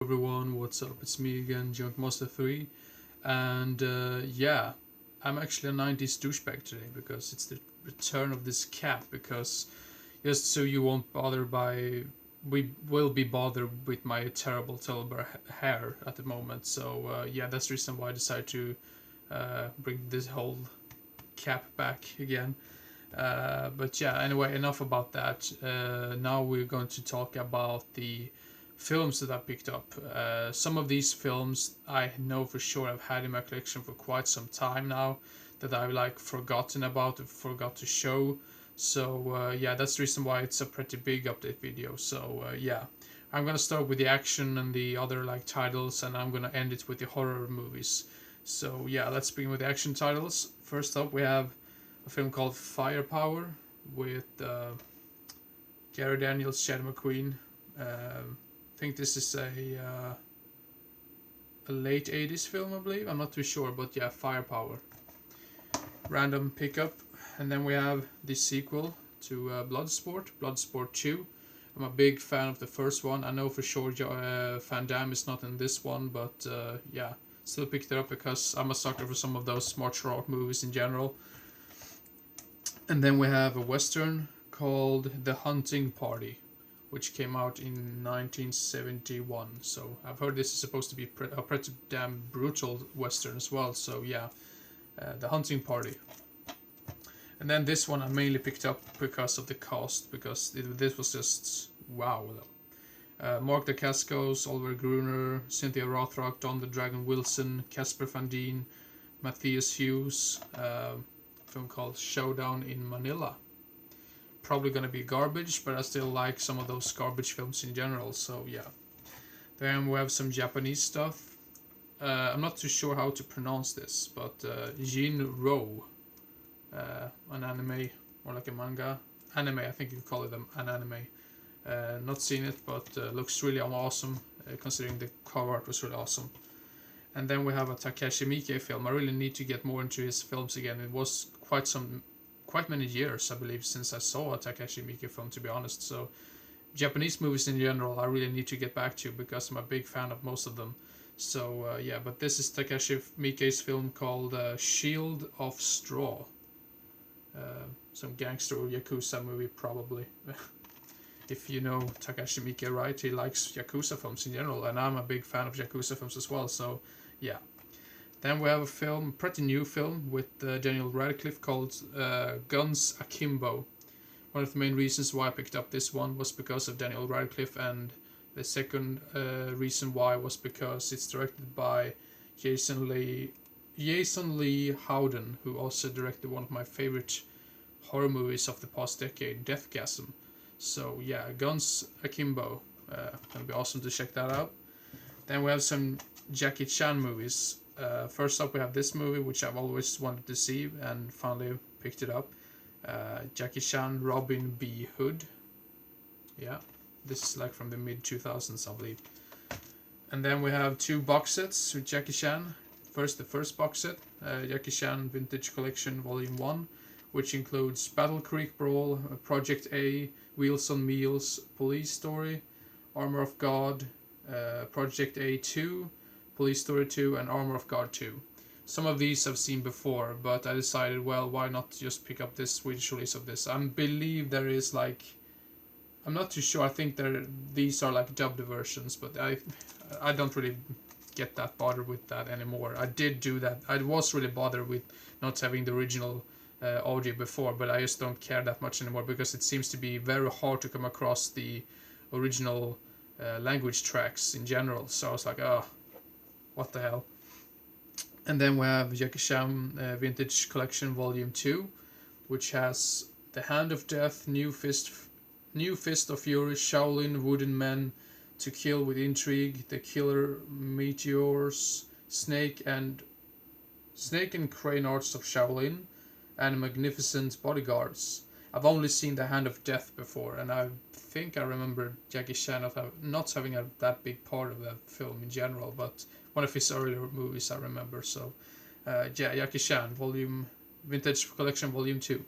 Everyone, what's up? It's me again, Junkmaster 3, and yeah, I'm actually a 90s douchebag today because it's the return of this cap. Because just so you won't bother by, we will be bothered with my terrible hair at the moment. So yeah, that's the reason why I decided to bring this whole cap back again. But yeah, anyway, enough about that. Now we're going to talk about the films that I picked up. Some of these films I know for sure I've had in my collection for quite some time now that I've like forgotten about, forgot to show. So yeah, that's the reason why it's a pretty big update video. So yeah, I'm gonna start with the action and the other like titles, and I'm gonna end it with the horror movies. So yeah, let's begin with the action titles. First up, we have a film called Firepower with Gary Daniels, Shadow McQueen. I think this is a late 80s film, I believe. I'm not too sure, but yeah, Firepower. Random pickup. And then we have the sequel to Bloodsport, Bloodsport 2. I'm a big fan of the first one. I know for sure Van Damme is not in this one, but yeah, still picked it up because I'm a sucker for some of those martial art movies in general. And then we have a western called The Hunting Party, which came out in 1971. So I've heard this is supposed to be a pretty damn brutal western as well. So yeah, The Hunting Party. And then this one I mainly picked up because of the cast, because this was just wow. Mark Dacascos, Oliver Gruner, Cynthia Rothrock, Don the Dragon Wilson, Casper Van Dien, Matthias Hughes. Film called Showdown in Manila. Probably gonna be garbage, but I still like some of those garbage films in general, so yeah. Then we have some Japanese stuff. I'm not too sure how to pronounce this, but Jin Ro, an anime or like a manga. Anime, I think you call it an anime. Not seen it, but looks really awesome, considering the cover art was really awesome. And then we have a Takashi Miike film. I really need to get more into his films again. It was quite many years, I believe, since I saw a Takashi Miike film, to be honest. So Japanese movies in general, I really need to get back to because I'm a big fan of most of them. So yeah, but this is Takashi Miike's film called Shield of Straw. Some gangster or yakuza movie, probably. If you know Takashi Miike right, he likes yakuza films in general, and I'm a big fan of yakuza films as well. So yeah. Then we have a film, pretty new film with Daniel Radcliffe called Guns Akimbo. One of the main reasons why I picked up this one was because of Daniel Radcliffe, and the second reason why was because it's directed by Jason Lee Howden, who also directed one of my favorite horror movies of the past decade, Deathgasm. So yeah, Guns Akimbo. Gonna be awesome to check that out. Then we have some Jackie Chan movies. First up, we have this movie, which I've always wanted to see and finally picked it up. Jackie Chan, Robin B. Hood. Yeah, this is like from the mid 2000s, I believe. And then we have two box sets with Jackie Chan. First, the first box set, Jackie Chan Vintage Collection Volume 1, which includes Battle Creek Brawl, Project A, Wheels on Meals, Police Story, Armor of God, Project A2, Police Story 2, and Armor of God 2. Some of these I've seen before, but I decided, well, why not just pick up this Swedish release of this? I believe there is like, I'm not too sure. I think these are like dubbed versions, but I don't really get that bothered with that anymore. I did do that. I was really bothered with not having the original audio before, but I just don't care that much anymore because it seems to be very hard to come across the original language tracks in general. So I was like, oh, what the hell. And then we have Jackie Chan Vintage Collection Volume 2, which has The Hand of Death, New Fist of Fury, Shaolin Wooden Men, To Kill with Intrigue, The Killer Meteors, Snake and Crane Arts of Shaolin, and Magnificent Bodyguards. I've only seen The Hand of Death before, and I think I remember Jackie Chan not having that big part of that film in general, but one of his earlier movies I remember. So, yeah, Jackie Chan, Vintage Collection Volume 2.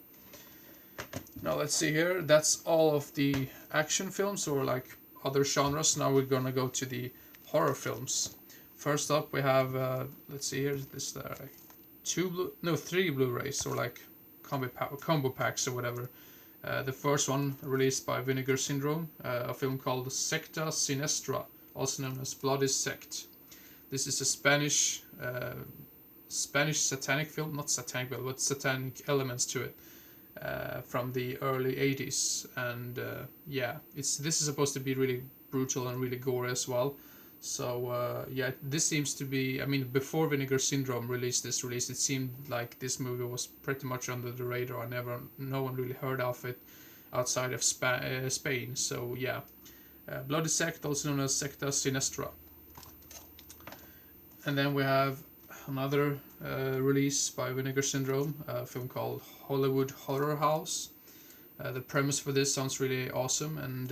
Now let's see here. That's all of the action films or like other genres. Now we're gonna go to the horror films. First up, we have let's see here. This three Blu-rays, or like combo packs or whatever. The first one released by Vinegar Syndrome, a film called Secta Sinistra, also known as Bloody Sect. This is a Spanish satanic film, not satanic, but satanic elements to it, from the early 80s. And this is supposed to be really brutal and really gory as well. So this seems to be, I mean, before Vinegar Syndrome released, it seemed like this movie was pretty much under the radar. No one really heard of it outside of Spain. So yeah, Bloody Sect, also known as Secta Sinistra. And then we have another release by Vinegar Syndrome, a film called Hollywood Horror House. The premise for this sounds really awesome, and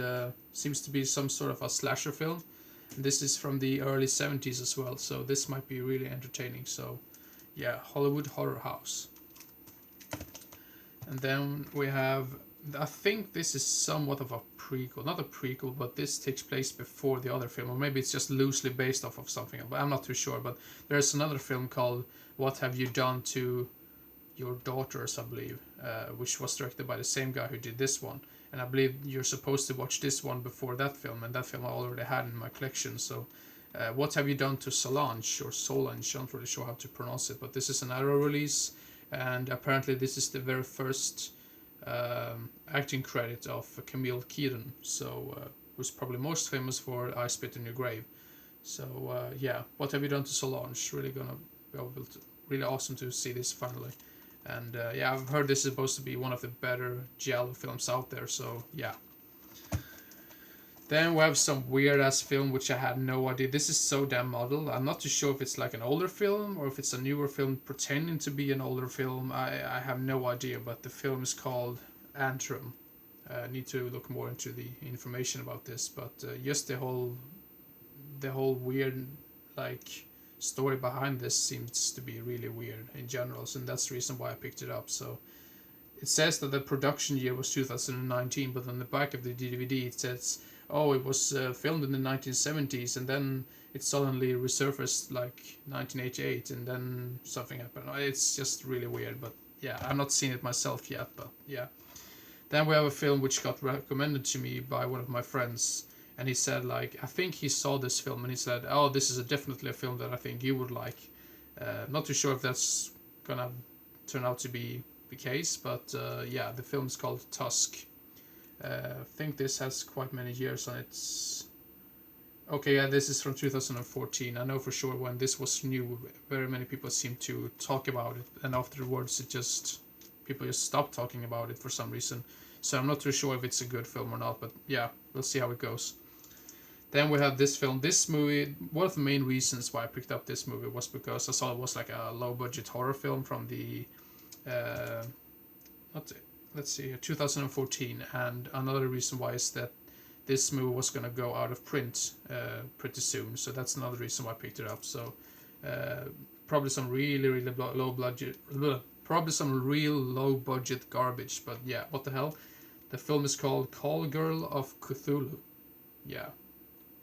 seems to be some sort of a slasher film. And this is from the early 70s as well, so this might be really entertaining. So yeah, Hollywood Horror House. And then we have, I think this is somewhat of a prequel, not a prequel, but this takes place before the other film, or maybe it's just loosely based off of something, but I'm not too sure. But there's another film called What Have You Done to Your Daughters, I believe, which was directed by the same guy who did this one. And I believe you're supposed to watch this one before that film, and that film I already had in my collection. So What Have You Done to Solange, or Solange, I'm not really sure how to pronounce it, but this is an Arrow release, and apparently this is the very first acting credit of Camille Keenan, who's probably most famous for I Spit in Your Grave. So What Have You Done to Solange? Really gonna be able to, really awesome to see this finally. And I've heard this is supposed to be one of the better giallo films out there. So yeah. Then we have some weird ass film which I had no idea. This is so damn muddled. I'm not too sure if it's like an older film or if it's a newer film pretending to be an older film. I have no idea, but the film is called Antrum. I need to look more into the information about this, but just the whole weird like story behind this seems to be really weird in general, so that's the reason why I picked it up. So it says that the production year was 2019, but on the back of the DVD it says, oh, it was filmed in the 1970s, and then it suddenly resurfaced like 1988, and then something happened. It's just really weird, but yeah, I've not seen it myself yet, but yeah. Then we have a film which got recommended to me by one of my friends, and he said, like, I think he saw this film, and he said, oh, this is definitely a film that I think you would like. Not too sure if that's gonna turn out to be the case, but the film is called Tusk. I think this has quite many years on it. Okay, yeah, this is from 2014. I know for sure when this was new, very many people seemed to talk about it, and afterwards people just stopped talking about it for some reason. So I'm not too sure if it's a good film or not, but yeah, we'll see how it goes. Then we have this film. This movie, one of the main reasons why I picked up this movie was because I saw it was like a low-budget horror film from the 2014, and another reason why is that this movie was going to go out of print pretty soon, so that's another reason why I picked it up. So probably some really low budget garbage, but yeah, what the hell. The film is called Call Girl of Cthulhu. Yeah,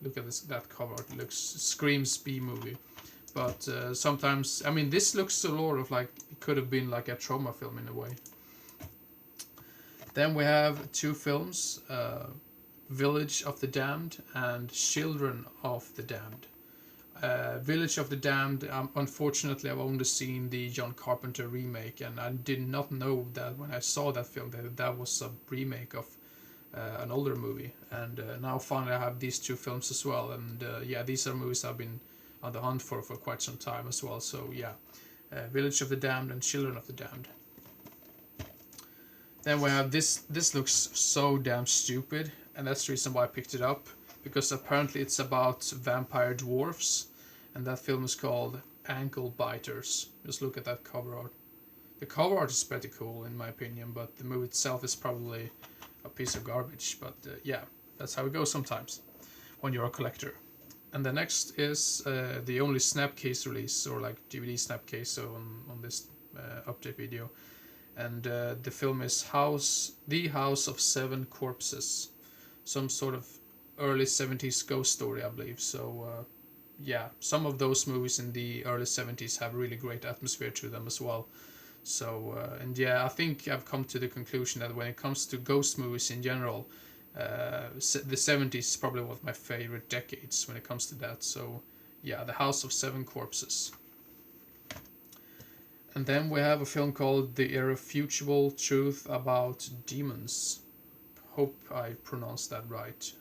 look at that cover, it screams B-movie. But sometimes, I mean, this looks a lot of like it could have been like a trauma film in a way. Then we have two films, Village of the Damned and Children of the Damned. Village of the Damned, unfortunately I've only seen the John Carpenter remake, and I did not know that when I saw that film that was a remake of an older movie. And now finally I have these two films as well, and these are movies I've been on the hunt for quite some time as well. So yeah, Village of the Damned and Children of the Damned. Then we have this looks so damn stupid, and that's the reason why I picked it up, because apparently it's about vampire dwarfs, and that film is called Ankle Biters. Just look at that cover art. The cover art is pretty cool in my opinion, but the movie itself is probably a piece of garbage. But that's how it goes sometimes when you're a collector. And the next is the only Snapcase release, or like DVD Snapcase on this update video. And the film is The House of Seven Corpses. Some sort of early 70s ghost story, I believe. So yeah, some of those movies in the early 70s have really great atmosphere to them as well. So and yeah, I think I've come to the conclusion that when it comes to ghost movies in general, the 70s is probably one of my favorite decades when it comes to that. So yeah, The House of Seven Corpses. And then we have a film called The Irrefutable Truth About Demons. Hope I pronounced that right.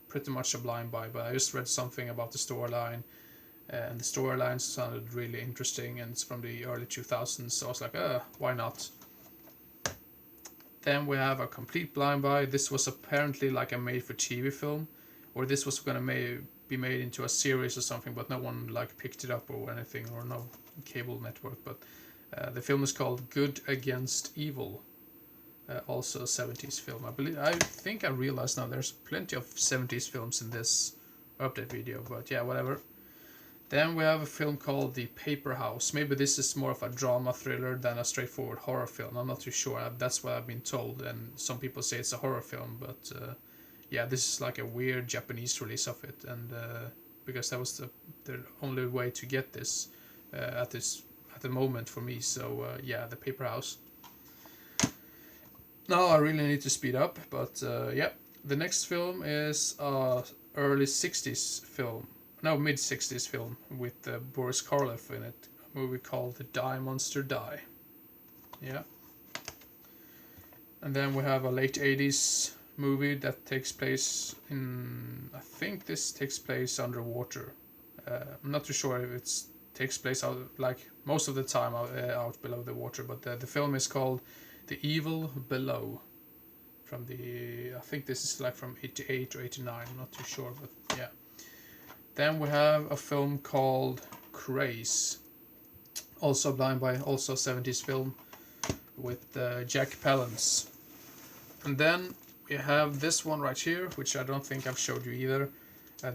Pretty much a blind buy, but I just read something about the storyline, and the storyline sounded really interesting, and it's from the early 2000s, so I was like, why not? Then we have a complete blind buy. This was apparently like a made-for-TV film, or this was going to be made into a series or something, but no one like picked it up or anything, or no cable network. But the film is called Good Against Evil. Also a 70s film. I think I realized now there's plenty of 70s films in this update video, but yeah, whatever. Then we have a film called The Paper House. Maybe this is more of a drama thriller than a straightforward horror film. I'm not too sure. That's what I've been told, and some people say it's a horror film, but yeah, this is like a weird Japanese release of it, and because that was the only way to get this at the moment for me. So yeah, The Paper House. Now I really need to speed up, but yeah, the next film is a early 60s film. No, mid 60s film with Boris Karloff in it. A movie called Die Monster Die. Yeah. And then we have a late 80s movie that takes place in... I think this takes place underwater. I'm not too sure if it takes place out, like most of the time out below the water, but the film is called The Evil Below. From the... I think this is like from 88 or 89, I'm not too sure, but yeah. Then we have a film called Craze, also blind buy, also 70s film with Jack Palance. And then we have this one right here, which I don't think I've showed you either.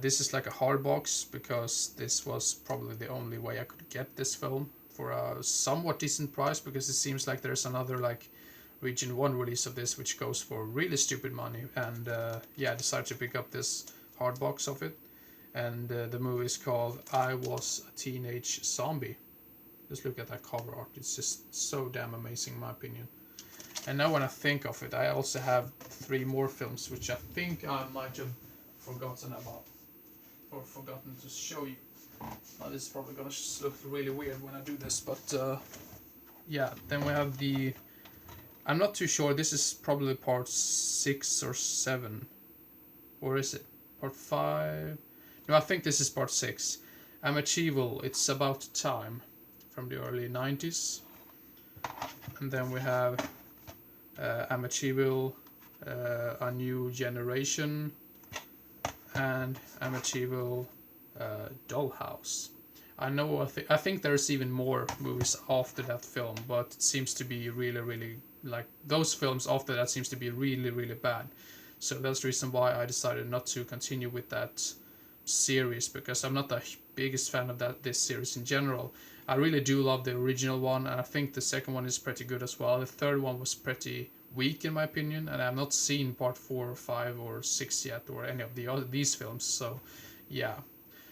This is like a hard box, because this was probably the only way I could get this film for a somewhat decent price, because it seems like there's another like Region 1 release of this which goes for really stupid money, and yeah, I decided to pick up this hard box of it. And the movie is called I Was a Teenage Zombie. Just look at that cover art, it's just so damn amazing in my opinion. And now when I think of it, I also have 3 more films which I think I might have forgotten about, or forgotten to show you. Now this is probably gonna look really weird when I do this, but yeah, then we have the... I'm not too sure, this is probably part 6 or 7. Or is it? Part 5? No, I think this is part 6. Amityville, It's About Time, from the early 90s. And then we have Amityville, A New Generation, and Amityville Dollhouse. I think there's even more movies after that film, but it seems to be really, like, those films after that seems to be really bad. So that's the reason why I decided not to continue with that series, because I'm not the biggest fan of this series in general. I really do love the original one, and I think the second one is pretty good as well. The third one was pretty weak in my opinion, and I've not seen part 4 or 5 or 6 yet, or any of these films. So yeah,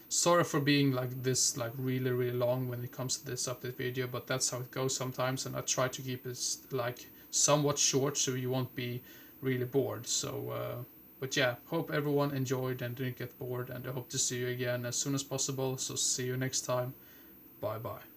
sorry for being like this, like really long when it comes to this update video, but that's how it goes sometimes, and I try to keep it like somewhat short so you won't be really bored. So but yeah, hope everyone enjoyed and didn't get bored, and I hope to see you again as soon as possible. So see you next time. Bye bye.